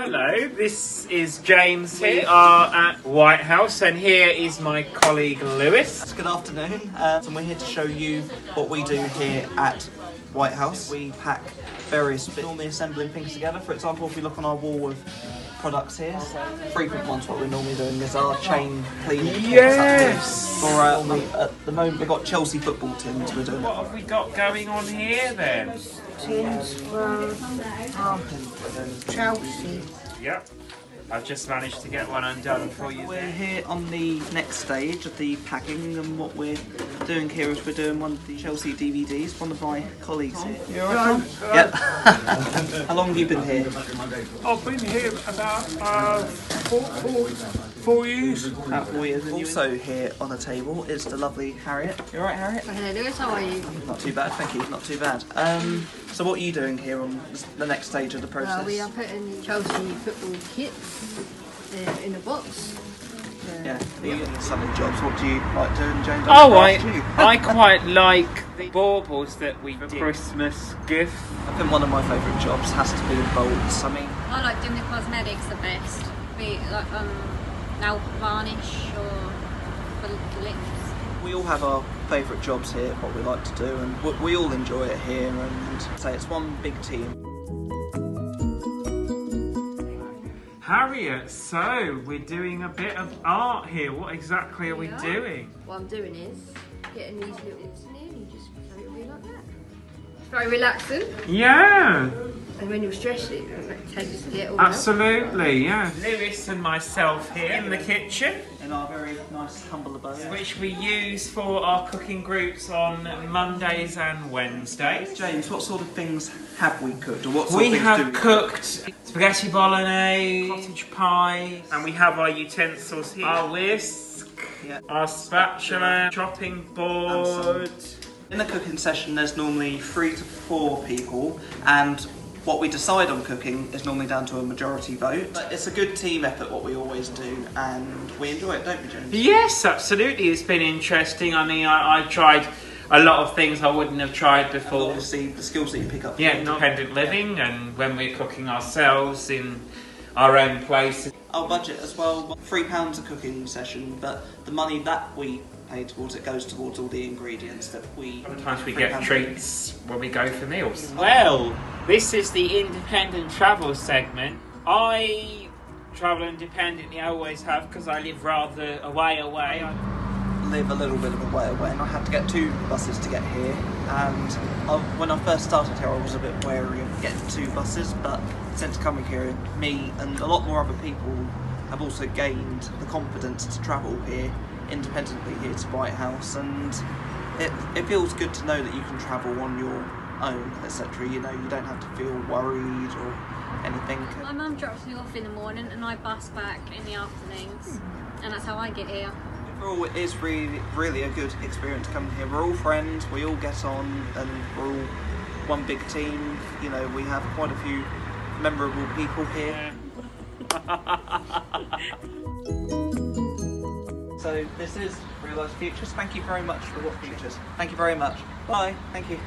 Hello, this is James. We are at White House, and here is my colleague Lewis. Good afternoon, and we're here to show you what we do here at White House. We pack various bits, normally assembling things together. For example, if you look on our wall of products here, frequent ones, what we're normally doing is our chain cleaning. Yes! For at the moment, we've got Chelsea football tins we're doing. What have we got going on here then? Tins from Chelsea. Yep. I've just managed to get one undone for you. We're here on the next stage of the packing, and what we're doing here is we're doing one of the Chelsea DVDs. One of my colleagues here. You alright, Tom? Yep. How long have you been here? I've been here about 4 years. About 4 years. Also here on the table is the lovely Harriet. You alright, Harriet? Hello Lewis, how are you? Not too bad, thank you. Not too bad. So what are you doing here on the next stage of the process? We are putting the Chelsea football kits in a box. Yeah, the Sunday jobs. What do you like doing, James? I quite like the baubles that we did. Christmas gift. I think one of my favourite jobs has to be in bolts. I mean, I like doing the cosmetics the best. Be it like nail varnish or for lips. we all have our favourite jobs here, what we like to do, and we all enjoy it here, and say it's one big team. Harriet, so we're doing a bit of art here. What exactly are we doing? What I'm doing is getting these little bits in here and you just throw it away like that. It's very relaxing, Yeah, and when you're stressed it takes to get all absolutely, yeah. Lewis and myself here in the kitchen, In our very nice humble abode. which we use for our cooking groups on Mondays and Wednesdays. James, what sort of things have we cooked, or what sort We of things have do we cooked spaghetti bolognese, cottage pie, and we have our utensils here. Our whisk, Yeah. our spatula, chopping board. In the cooking session, there's normally 3 to 4 people, and what we decide on cooking is normally down to a majority vote. But it's a good team effort, what we always do, and we enjoy it, don't we, James? Yes, absolutely. It's been interesting. I mean, I've tried a lot of things I wouldn't have tried before. Obviously, the skills that you pick up. Yeah, independent living, and when we're cooking ourselves in our own place. Our budget as well, £3 a cooking session, but the money that we pay towards it goes towards all the ingredients that we... Sometimes we get treats when we go for meals. Well, this is the independent travel segment. I travel independently, I always have, because I live rather away. live a little bit of a way away, and I had to get 2 buses to get here, and when I first started here I was a bit wary of getting 2 buses, but since coming here, me and a lot more other people have also gained the confidence to travel here independently here to White House, and it feels good to know that you can travel on your own, etc. You know, you don't have to feel worried or anything. My mum drops me off in the morning and I bus back in the afternoons, and that's how I get here. Overall, it is really a good experience coming here. We're all friends, we all get on, and we're all one big team. You know, we have quite a few memorable people here. So this is Real Life Futures. Thank you very much for watching. Thank you very much. Bye. Thank you.